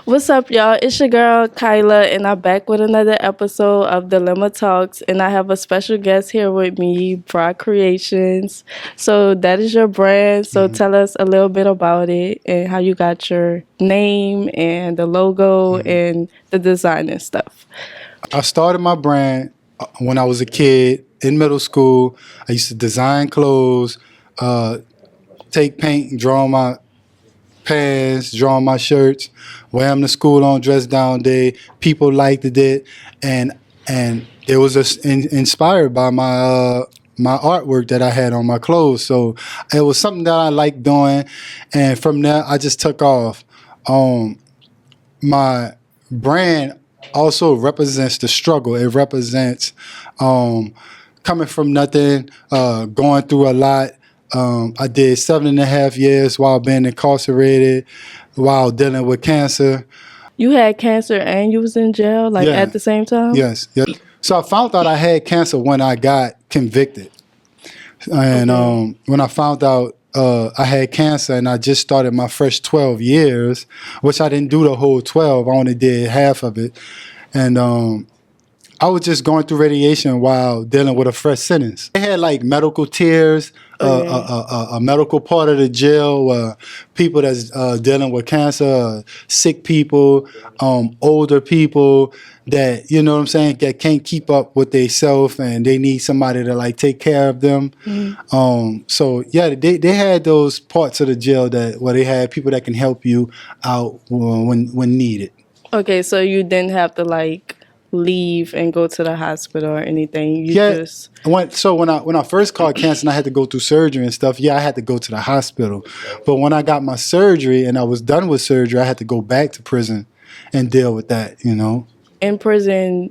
What's up, y'all? It's your girl Kyla, and I'm back with another episode of Dilemma Talks. And I have a special guest here with me, Brock Creations. So that is your brand. So tell us a little bit about it and how you got your name and the logo and the design and stuff. I started my brand when I was a kid in middle school. I used to design clothes, take paint and draw on my pants, draw on my shirts, wear them to school on dress down day. People liked it, and it was inspired by my artwork that I had on my clothes. So it was something that I liked doing, and from there I just took off. My brand also represents the struggle. It represents coming from nothing, going through a lot. I did 7.5 years while being incarcerated, while dealing with cancer. You had cancer and you was in jail, like Yeah. at the same time? Yes. So I found out I had cancer when I got convicted. And when I found out I had cancer and I just started my first 12 years, which I didn't do the whole 12, I only did half of it. And I was just going through radiation while dealing with a fresh sentence. They had like medical tiers, a medical part of the jail, people that's dealing with cancer, sick people, older people that, you know what I'm saying, that can't keep up with themselves and they need somebody to like take care of them. So yeah, they had those parts of the jail that where they had people that can help you out when needed. Okay, so you didn't have to like leave and go to the hospital or anything. You just when I first caught cancer and I had to go through surgery and stuff, I had to go to the hospital. But when I got my surgery and I was done with surgery, I had to go back to prison and deal with that, you know. in prison,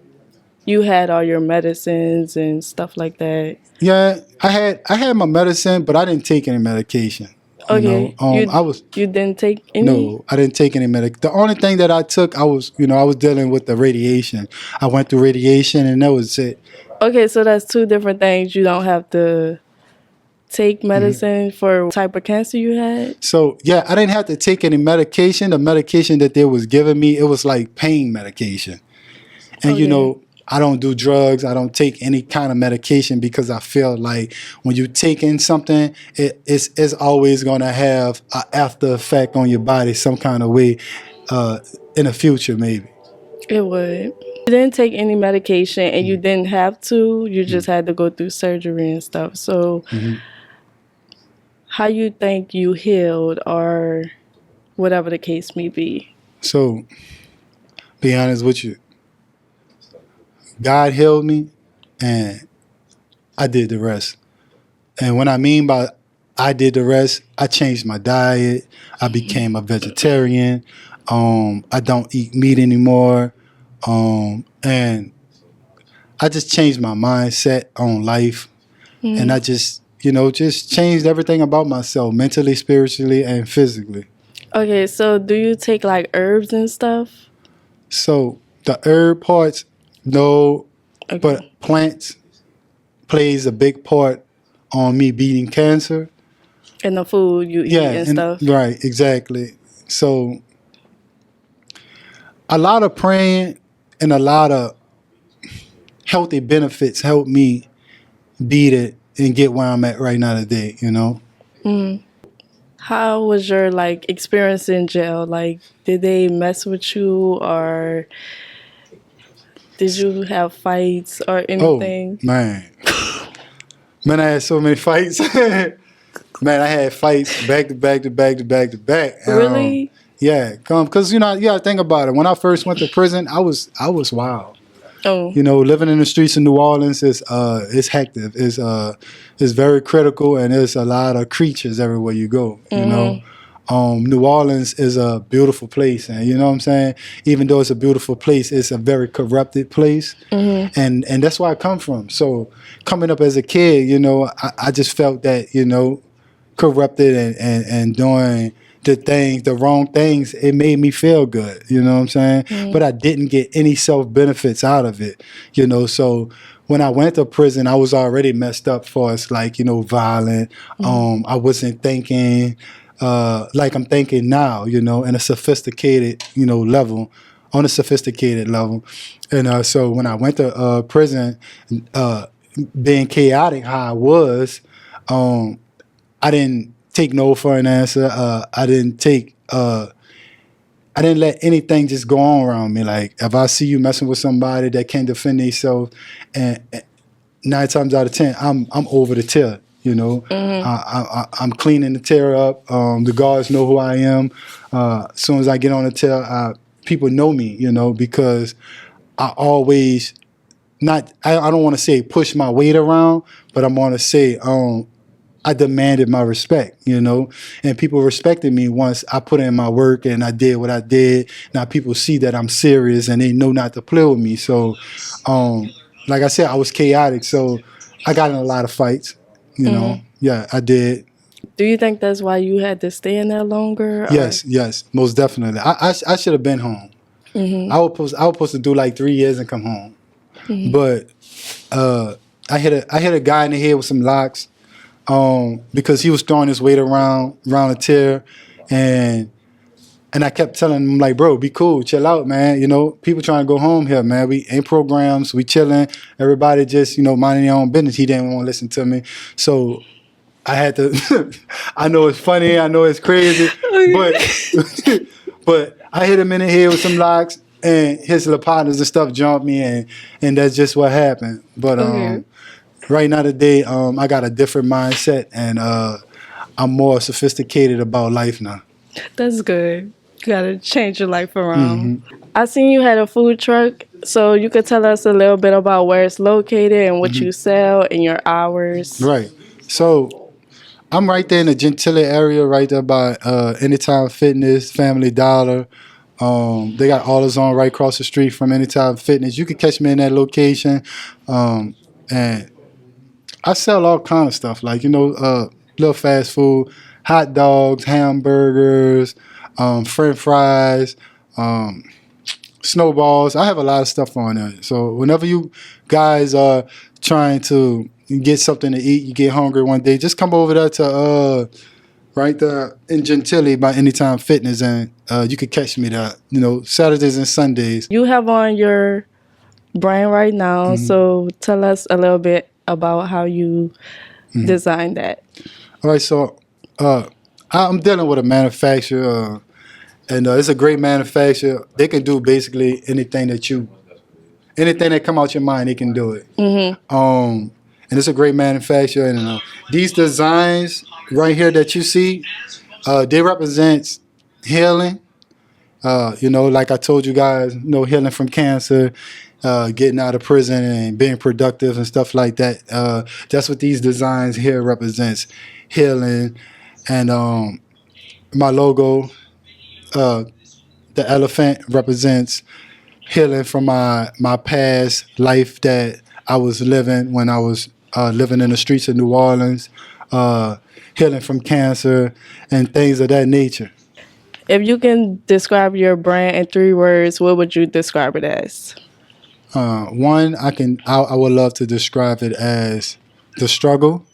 you had all your medicines and stuff like that. Yeah, I had my medicine, but I didn't take any medication. Okay, you didn't take any? No, I didn't take any medication. The only thing that I took, I was dealing with the radiation. I went through radiation and that was it. Okay, so that's two different things. You don't have to take medicine for type of cancer you had? So yeah, I didn't have to take any medication. The medication that they was giving me, it was like pain medication. And you know, I don't do drugs. I don't take any kind of medication because I feel like when you take in something, it's always going to have an after effect on your body some kind of way in the future maybe. It would. You didn't take any medication and you didn't have to. You just had to go through surgery and stuff. So how you think you healed or whatever the case may be? So, be honest with you. God healed me, and I did the rest. And what I mean by I did the rest, I changed my diet. I became a vegetarian. I don't eat meat anymore. And I just changed my mindset on life. And I just changed everything about myself, mentally, spiritually, and physically. Okay, so do you take like herbs and stuff? So the herb parts, no, but plants plays a big part on me beating cancer. And the food you eat and stuff? Right, exactly. So a lot of praying and a lot of healthy benefits helped me beat it and get where I'm at right now today, you know? How was your like experience in jail? Like, did they mess with you or did you have fights or anything? Oh, man. Man, I had so many fights. Man, I had fights back to back to back to back to back. Really? Yeah, because you gotta think about it. When I first went to prison, I was wild. Oh. You know, living in the streets of New Orleans is hectic. It's very critical, and there's a lot of creatures everywhere you go. You know, New Orleans is a beautiful place, and you know what I'm saying. Even though it's a beautiful place, it's a very corrupted place, and that's where I come from. So coming up as a kid, you know, I just felt that corrupted and doing the wrong things, it made me feel good, you know what I'm saying? But I didn't get any self-benefits out of it, you know, so when I went to prison, I was already messed up for us, like, violent. I wasn't thinking, like I'm thinking now, in a sophisticated, level, on a sophisticated level. And so when I went to prison, uh, being chaotic how I was, um, I didn't take no for an answer. I didn't let anything just go on around me. Like if I see you messing with somebody that can't defend themselves, and 9 times out of 10, I'm over the till. I'm cleaning the till up. The guards know who I am. As soon as I get on the till, people know me. Because I always not. I don't want to say push my weight around, but I'm going to say I demanded my respect, and people respected me once I put in my work and I did what I did. Now people see that I'm serious and they know not to play with me. So, like I said, I was chaotic. So I got in a lot of fights, Yeah, I did. Do you think that's why you had to stay in there longer? Yes, most definitely. I should have been home. I was supposed to do like 3 years and come home. But I hit a guy in the head with some locks. Because he was throwing his weight around the chair, and I kept telling him like, bro, be cool, chill out, man. People trying to go home here, man. We ain't programs, we chilling. Everybody just minding their own business. He didn't want to listen to me, so I had to. I know it's funny, I know it's crazy, but but I hit him in the head with some locks, and his little partners and stuff jumped me, and that's just what happened. But right now today, I got a different mindset, and I'm more sophisticated about life now. That's good. You gotta change your life around. I seen you had a food truck, so you could tell us a little bit about where it's located and what you sell and your hours. Right. So I'm right there in the Gentilly area, right there by Anytime Fitness, Family Dollar. They got AutoZone right across the street from Anytime Fitness. You can catch me in that location, and I sell all kind of stuff, like little fast food, hot dogs, hamburgers, French fries, snowballs. I have a lot of stuff on there. So whenever you guys are trying to get something to eat, you get hungry one day, just come over there to right there in Gentilly by Anytime Fitness, and you can catch me there. Saturdays and Sundays. You have on your brand right now, so tell us a little bit about how you designed that. All right, so I'm dealing with a manufacturer, and it's a great manufacturer. They can do basically anything that come out your mind, they can do it. And it's a great manufacturer, and these designs right here that you see, they represent healing. Like I told you guys, healing from cancer, getting out of prison and being productive and stuff like that. That's what these designs here represents, healing. And my logo, the elephant, represents healing from my past life that I was living when I was living in the streets of New Orleans, healing from cancer and things of that nature. If you can describe your brand in 3 words, what would you describe it as? One, I would love to describe it as the struggle.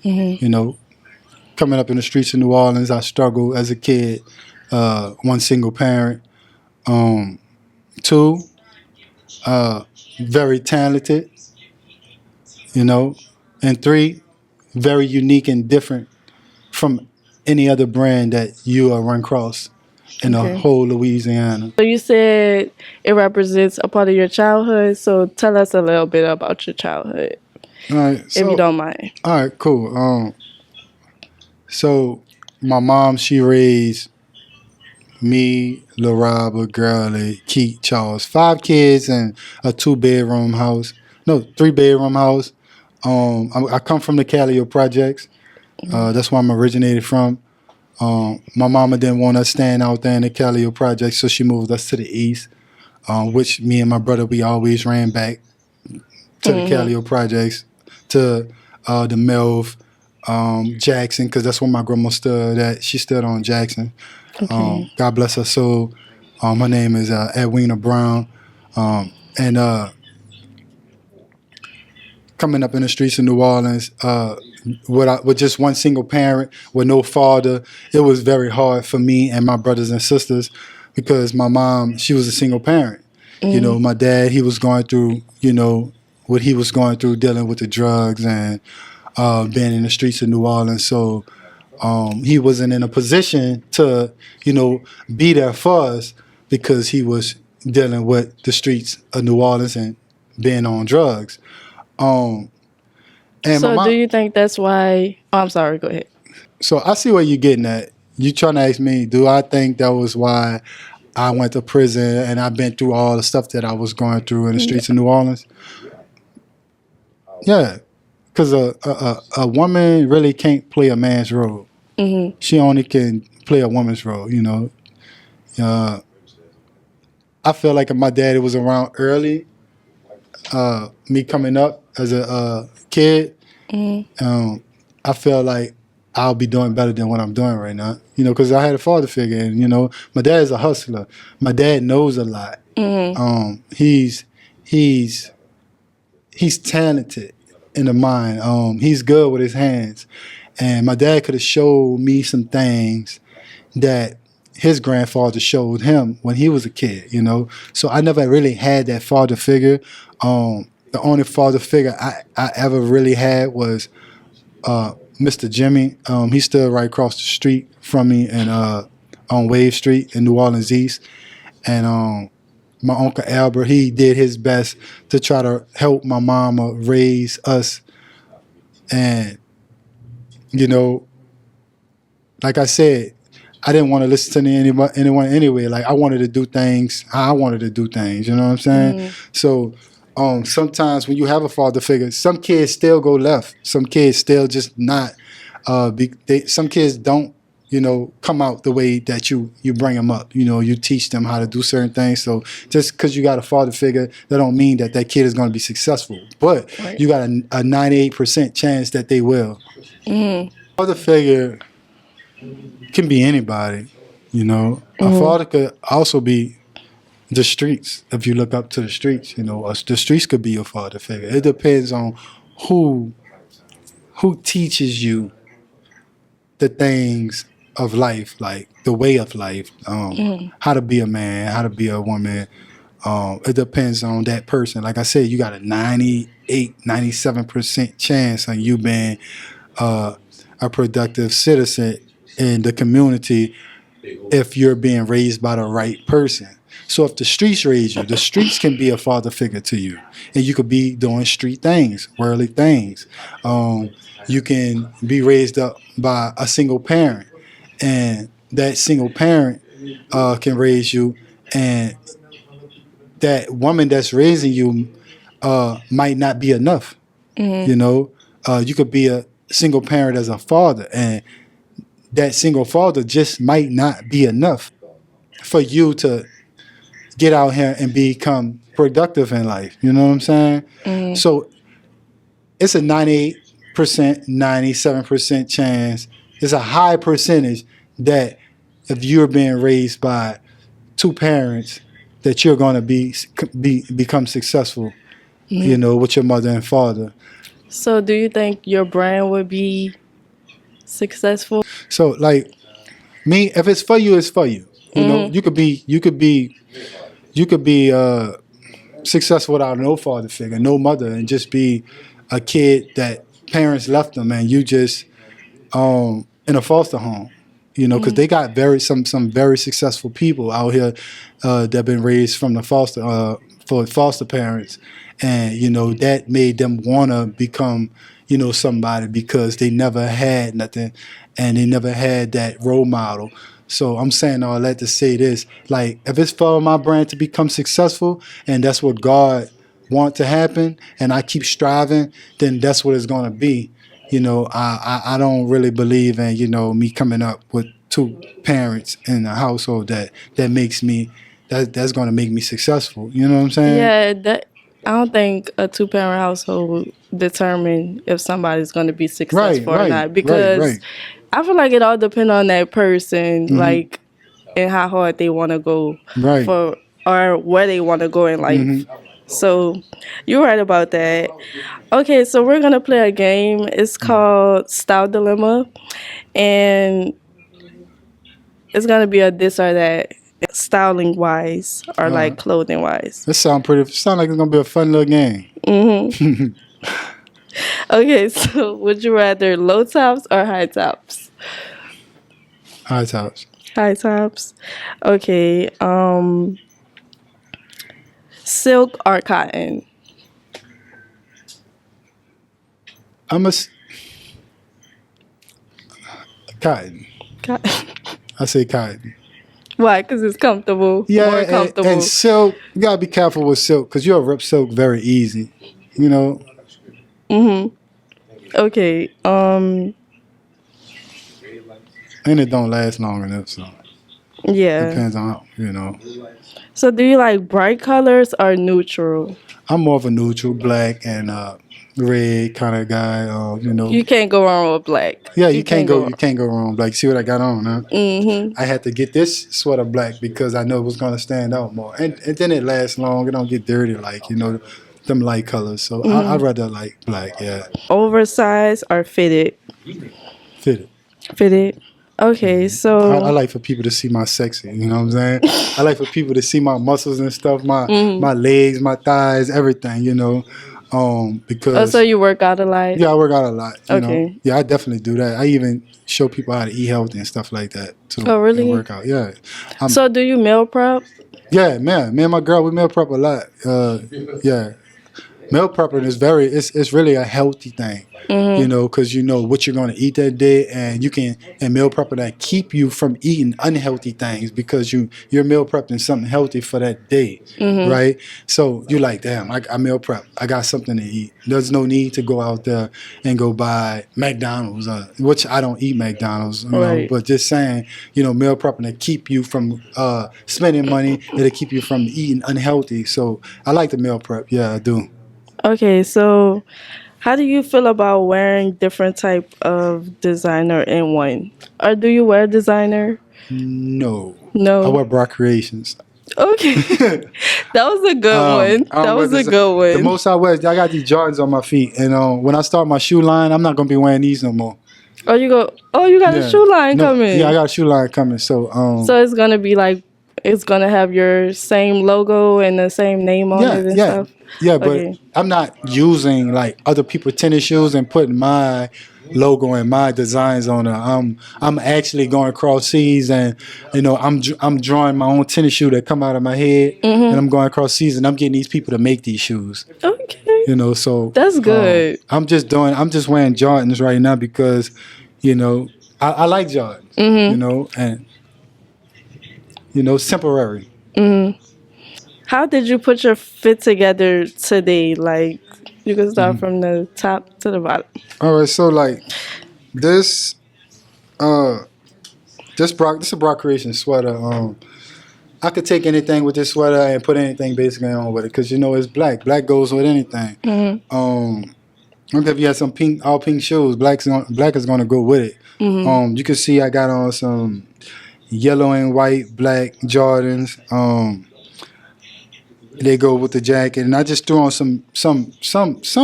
Coming up in the streets of New Orleans, I struggled as a kid, one single parent. 2, very talented, and 3, very unique and different from any other brand that you will run across in the whole Louisiana. So you said it represents a part of your childhood, so tell us a little bit about your childhood, All right, if you don't mind. All right, cool. So my mom, she raised me, Lil Robert, Girlie, Keith, Charles, 5 kids and a 2-bedroom house. No, 3-bedroom house. I come from the Callio Projects. That's where I'm originated from. My mama didn't want us staying out there in the Callio Projects, so she moved us to the east, which me and my brother, we always ran back to the Callio Projects, to the Melv, Jackson, because that's where my grandma stood at. She stood on Jackson. God bless her soul. Her name is Edwina Brown. And coming up in the streets of New Orleans, with just one single parent with no father, it was very hard for me and my brothers and sisters because my mom, she was a single parent. You know, my dad, he was going through, what he was going through dealing with the drugs and being in the streets of New Orleans. So he wasn't in a position to, be there for us because he was dealing with the streets of New Orleans and being on drugs. Um, and my So do mom, you think that's why? Oh, I'm sorry. Go ahead. so I see what you're getting at. You trying to ask me, do I think that was why I went to prison and I've been through all the stuff that I was going through in the Yeah. streets of New Orleans? Yeah, because a woman really can't play a man's role. She only can play a woman's role. Uh, I feel like if my daddy was around early, me coming up as a kid, I feel like I'll be doing better than what I'm doing right now. Because I had a father figure, and my dad is a hustler. My dad knows a lot. He's talented in the mind. He's good with his hands, and my dad could have showed me some things that his grandfather showed him when he was a kid. So I never really had that father figure. The only father figure I ever really had was Mr. Jimmy. He's still right across the street from me and on Wave Street in New Orleans East. And my uncle Albert, he did his best to try to help my mama raise us. And, like I said, I didn't want to listen to anyone anyway. Like I wanted to do things how I wanted to do things. You know what I'm saying? So sometimes when you have a father figure, some kids still go left. Some kids still just not. Some kids don't, come out the way that you bring them up. You teach them how to do certain things. So just because you got a father figure, that don't mean that kid is going to be successful. But you got a 98% chance that they will. Father figure can be anybody. A father could also be the streets. If you look up to the streets, the streets could be your father figure. It depends on who teaches you the things of life, like the way of life, how to be a man, how to be a woman. It depends on that person. Like I said, you got a 98, 97% chance on you being a productive citizen in the community if you're being raised by the right person. So if the streets raise you, the streets can be a father figure to you. And you could be doing street things, worldly things. You can be raised up by a single parent. And that single parent can raise you. And that woman that's raising you might not be enough. You could be a single parent as a father. And that single father just might not be enough for you to get out here and become productive in life. You know what I'm saying? So it's a 98%, 97% chance. It's a high percentage that if you're being raised by two parents, that you're going to become successful, with your mother and father. So do you think your brand would be successful? So like me, if it's for you, it's for you. You could be successful without no father figure, no mother, and just be a kid that parents left them, and you just in a foster home. Because they got some very successful people out here that been raised from the foster parents, and that made them wanna become somebody because they never had nothing, and they never had that role model. So I'm saying all that to say this: like, if it's for my brand to become successful, and that's what God want to happen, and I keep striving, then that's what it's gonna be. I don't really believe in me coming up with two parents in a household that makes me that's gonna make me successful. You know what I'm saying? Yeah, I don't think a two-parent household will determine if somebody's going to be successful or not, because right. I feel like it all depends on that person, like, and how hard they want to go Right. for, or where they want to go in life. So you're right about that. Okay, so we're gonna play a game. It's called Style Dilemma, and it's gonna be a this or that, styling wise or like clothing wise. This sound like it's gonna be a fun little game. Okay, so would you rather low tops or high tops? High tops. High tops. Okay. Silk or cotton? I'm a cotton. Cotton. I say cotton. Why? Because it's comfortable. Yeah, More comfortable. and silk. You gotta be careful with silk because you'll rip silk very easy. You know. Okay. And it don't last long enough. So Yeah. depends on how. So do you like bright colors or neutral? I'm more of a neutral, black and red kind of guy. You can't go wrong with black. Yeah, you can't go wrong. Like, see what I got on, huh? I had to get this sweater black because I know it was gonna stand out more, and then it lasts long. It don't get dirty like them light colors. So I'd rather like black. Yeah, Oversized or fitted? fitted. Fitted. Okay, I so like for people to see my sexy. You know what I'm saying? I like for people to see my muscles and stuff, my legs, my thighs, everything. Because so you work out a lot? yeah, I work out a lot. You know? Okay. Yeah, I definitely do that. I even show people how to eat healthy and stuff like that too. Oh, really? And work out. Yeah. So do you meal prep? Yeah, man. Me and my girl, we meal prep a lot. Yeah. Meal prepping is it's really a healthy thing. Because you know what you're going to eat that day, and meal prepping that keep you from eating unhealthy things because you're meal prepping something healthy for that day, right? So you're like, damn, I meal prep, I got something to eat. There's no need to go out there and go buy McDonald's, which I don't eat McDonald's, Right. but just saying, meal prepping to keep you from spending money, it'll keep you from eating unhealthy. So I like the meal prep. Yeah, I do. Okay, so how do you feel about wearing different type of designer in one? Or do you wear designer? No. No. I wear bra creations. Okay. That was a good one. I don't That was wear a this- good one. The most I wear, I got these Jordans on my feet, and when I start my shoe line, I'm not gonna be wearing these no more. You got a shoe line coming. Yeah, I got a shoe line coming. So So it's gonna be like it's gonna have your same logo and the same name on it and stuff. Yeah, but Okay. I'm not using like other people's tennis shoes and putting my logo and my designs on it. I'm actually going across seas, and I'm drawing my own tennis shoe that come out of my head, and I'm going across seas, and I'm getting these people to make these shoes. Okay. So That's good. I'm just wearing Jordans right now because I like Jordans. And it's temporary. How did you put your fit together today? Like you can start from the top to the bottom. All right, so like this this is a Brock Creation sweater. I could take anything with this sweater and put anything basically on with it because it's black. Black goes with anything. Look, if you have some all pink shoes, black is gonna go with it. You can see I got on some yellow and white black Jordans. They go with the jacket, and I just threw on some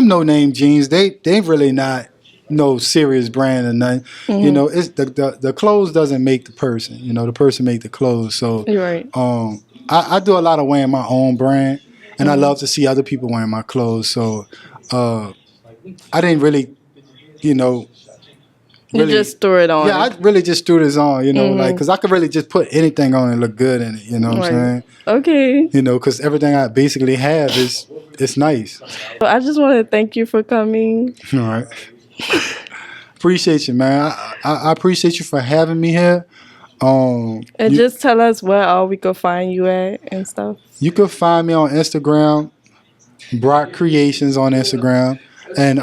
no name jeans. They really not no serious brand or nothing. It's the clothes doesn't make the person. The person make the clothes. So You're right. I do a lot of wearing my own brand, and I love to see other people wearing my clothes. So I didn't really, You just threw it on. yeah, I really just threw this on, like, because I could really just put anything on and look good in it, you know what I'm saying? Okay. Because everything I basically have it's nice. Well, I just want to thank you for coming. All right. Appreciate you, man. I appreciate you for having me here. And just tell us where all we could find you at and stuff. You can find me on Instagram, Brock Creations on Instagram, and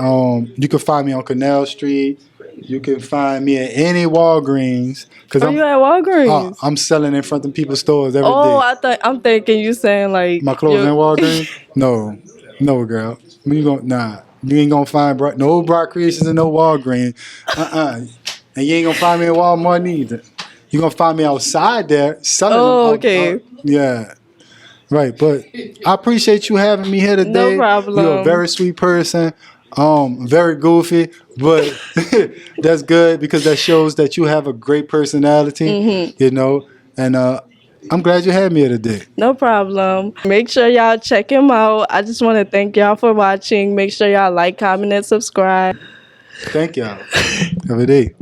you can find me on Canal Street. You can find me at any Walgreens because You at Walgreens? I'm selling in front of people's stores every day. I'm thinking you saying like My clothes in Walgreens? No, girl. You ain't gonna find no Brock Creations and no Walgreens. And you ain't gonna find me in Walmart neither. You gonna find me outside there selling them. Okay. Yeah. Right, but I appreciate you having me here No today. problem. You're a very sweet person. Very goofy, but that's good because that shows that you have a great personality, you know. And I'm glad you had me here today. No problem. Make sure y'all check him out. I just want to thank y'all for watching. Make sure y'all like, comment, and subscribe. Thank y'all. Have a day.